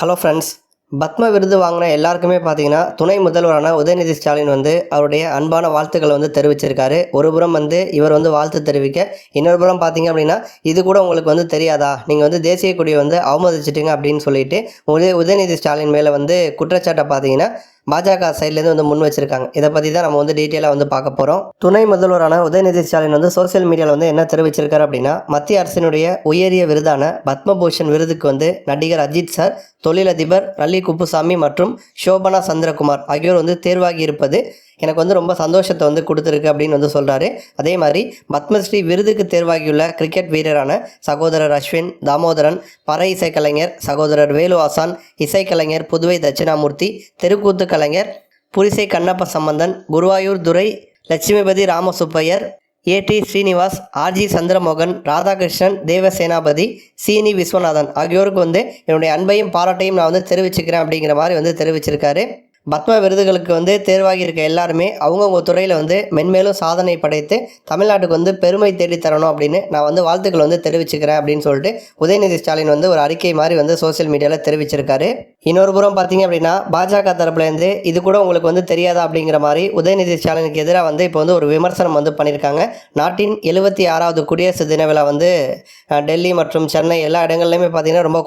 Hello friends, Padma விருது வாங்கின எல்லாருக்குமே பார்த்தீங்கன்னா துணை முதல்வரான உதயநிதி ஸ்டாலின் அவருடைய அன்பான வாழ்த்துக்களை தெரிவிச்சிருக்காரு. ஒரு புறம் இவர் வாழ்த்து தெரிவிக்க, இன்னொரு புறம் பார்த்தீங்க அப்படின்னா, இது கூட உங்களுக்கு தெரியாதா, நீங்கள் தேசிய கொடியை அவமதிச்சிட்டிங்க அப்படின்னு சொல்லிட்டு உதயநிதி ஸ்டாலின் மேலே குற்றச்சாட்டை பார்த்தீங்கன்னா பாஜக சைட்லேருந்து முன் வச்சிருக்காங்க. இதை பற்றி தான் நம்ம டீட்டெயிலாக பார்க்க போகிறோம். துணை முதல்வரான உதயநிதி ஸ்டாலின் சோசியல் மீடியாவில் என்ன தெரிவிச்சிருக்காரு அப்படின்னா, மத்திய அரசினுடைய உயரிய விருதான பத்மபூஷன் விருதுக்கு நடிகர் அஜித் சார், தொழிலதிபர் ரலி குப்புசாமி மற்றும் ஷோபனா சந்திரகுமார் ஆகியோர் தேர்வாகி இருப்பது எனக்கு ரொம்ப சந்தோஷத்தை கொடுத்துருக்கு அப்படின்னு சொல்கிறாரு. அதே மாதிரி பத்மஸ்ரீ விருதுக்கு தேர்வாகியுள்ள கிரிக்கெட் வீரரான சகோதரர் அஸ்வின், தாமோதரன், பற இசைக்கலைஞர் சகோதரர் வேலு ஆசான், இசைக்கலைஞர் புதுவை தட்சிணாமூர்த்தி, தெருக்கூத்து கலைஞர் புரிசை கண்ணப்ப சம்பந்தன், குருவாயூர் துரை லட்சுமிபதி ராமசுப்பையர், ஏடி ஸ்ரீனிவாஸ், ஆர்ஜி சந்திரமோகன், ராதாகிருஷ்ணன், தேவசேனாபதி, சீனி விஸ்வநாதன் ஆகியோருக்கு என்னுடைய அன்பையும் பாராட்டையும் நான் தெரிவிச்சுக்கிறேன் அப்படிங்கிற மாதிரி தெரிவிச்சிருக்காரு. பத்ம விருதுகளுக்கு தேர்வாகி இருக்க எல்லாருமே அவங்கவுங்க துறையில் மென்மேலும் சாதனை படைத்து தமிழ்நாட்டுக்கு பெருமை தேடி தரணும் அப்படின்னு நான் வாழ்த்துக்கள் தெரிவிச்சுக்கிறேன் அப்படின்னு சொல்லிட்டு உதயநிதி ஸ்டாலின் ஒரு அறிக்கை மாதிரி சோசியல் மீடியாவில் தெரிவிச்சிருக்காரு. இன்னொரு புறம் பார்த்தீங்க அப்படின்னா, பாஜக தரப்புலேருந்து இது கூட உங்களுக்கு தெரியாதா அப்படிங்கிற மாதிரி உதயநிதி ஸ்டாலினுக்கு எதிராக இப்போ ஒரு விமர்சனம் பண்ணியிருக்காங்க. நாட்டின் 76வது குடியரசு தின விழா டெல்லி மற்றும் சென்னை எல்லா இடங்கள்லையுமே பார்த்தீங்கன்னா ரொம்ப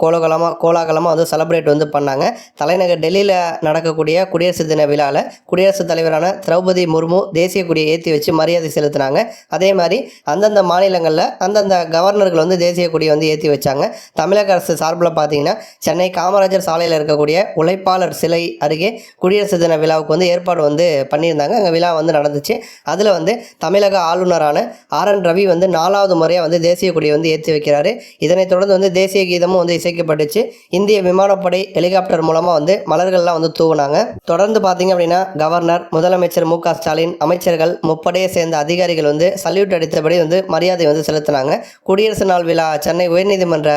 கோலாகலமாக செலிப்ரேட் பண்ணாங்க. தலைநகர் டெல்லியில் நடக்கக்கூடிய குடியரசு தின விழாவில் குடியரசுத் தலைவரான திரௌபதி முர்மு தேசிய கொடியை ஏற்றி வச்சு மரியாதை செலுத்தினாங்க. அதே மாதிரி அந்தந்த மாநிலங்களில் அந்தந்த கவர்னர்கள் தேசிய கொடியை ஏற்றி வச்சாங்க. தமிழக அரசு சார்பில் பார்த்தீங்கன்னா சென்னை காமராஜர் சாலையில் இருக்கக்கூடிய உழைப்பாளர் சிலை அருகே குடியரசு தின விழாவுக்கு ஏற்பாடு பண்ணியிருந்தாங்க. அங்கே விழா நடந்துச்சு. அதில் தமிழக ஆளுநரான ஆர்.என். ரவி 4வது முறையாக தேசிய கொடியை ஏற்றி வைக்கிறாரு. இதனைத் தொடர்ந்து தேசிய கீதமும் இசைக்கப்பட்டுச்சு. இந்திய விமானப்படை ஹெலிகாப்டர் மூலமாக மலர்கள்லாம் தூவினாங்க. தொடர்ந்து பார்த்தீங்க அப்படின்னா கவர்னர், முதலமைச்சர் மு.க. ஸ்டாலின், அமைச்சர்கள், முப்படையை சேர்ந்த அதிகாரிகள் சல்யூட் அடித்தபடி மரியாதை செலுத்தினாங்க. குடியரசு நாள் விழா சென்னை உயர்நீதிமன்ற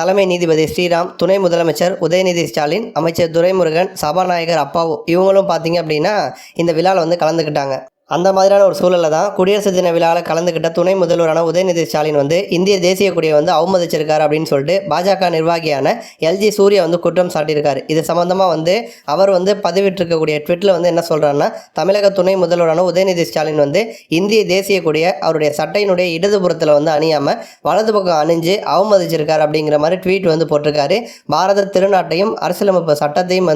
தலைமை நீதிபதி ஸ்ரீராம், துணை முதலமைச்சர் உதயநிதி ஸ்டாலின், அமைச்சர் துரைமுருகன், சபாநாயகர் அப்பாவு இவங்களும் பார்த்தீங்க அப்படின்னா இந்த விழாவில் கலந்துக்கிட்டாங்க. அந்த மாதிரியான ஒரு சூழலில் தான் குடியரசு தின விழாவில் கலந்துக்கிட்ட துணை முதல்வரான உதயநிதி ஸ்டாலின் இந்திய தேசிய கொடியை அவமதிச்சிருக்காரு அப்படின்னு சொல்லிட்டு பாஜக நிர்வாகியான எல்ஜி சூர்யா குற்றம் சாட்டியிருக்காரு. இது சம்பந்தமாக அவர் பதிவிட்டிருக்கக்கூடிய ட்விட்டில் என்ன சொல்கிறாருன்னா, தமிழக துணை முதல்வரான உதயநிதி ஸ்டாலின் இந்திய தேசிய கொடியை அவருடைய சட்டையினுடைய இடதுபுறத்தில் அணியாமல் வலது பக்கம் அணிஞ்சு அவமதிச்சிருக்காரு அப்படிங்கிற மாதிரி ட்வீட் போட்டிருக்காரு. பாரத திருநாட்டையும் அரசியலமைப்பு சட்டத்தையும்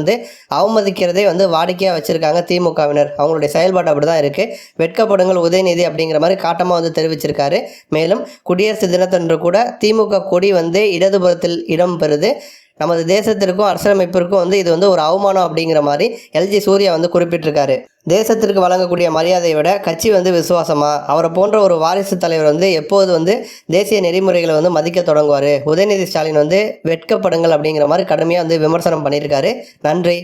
அவமதிக்கிறதே வாடிக்கையாக வச்சுருக்காங்க திமுகவினர். அவங்களுடைய செயல்பாடு அப்படி தான் இருக்குது. வெட்கப்படுங்கள் உதயநிதி அப்படிங்கிற மாதிரி காட்டமாக தெரிவிச்சிருக்காரு. மேலும் குடியரசு தினத்தன்று கூட திமுக கொடி இடதுபுறத்தில் இடம் பெறுது. நமது தேசத்திற்கும் அரசியலமைப்பிற்கும் இது ஒரு அவமானம் அப்படிங்கிற மாதிரி எல்ஜி சூர்யா குறிப்பிட்டிருக்காரு. தேசத்திற்கு வழங்கக்கூடிய மரியாதையை விட கட்சி விசுவாசமா, அவரை போன்ற ஒரு வாரிசு தலைவர் எப்போது தேசிய நெறிமுறைகளை மதிக்க தொடங்குவார். உதயநிதி ஸ்டாலின் வெட்கப்படுங்கள் அப்படிங்கிற மாதிரி கடுமையாக விமர்சனம் பண்ணியிருக்காரு. நன்றி.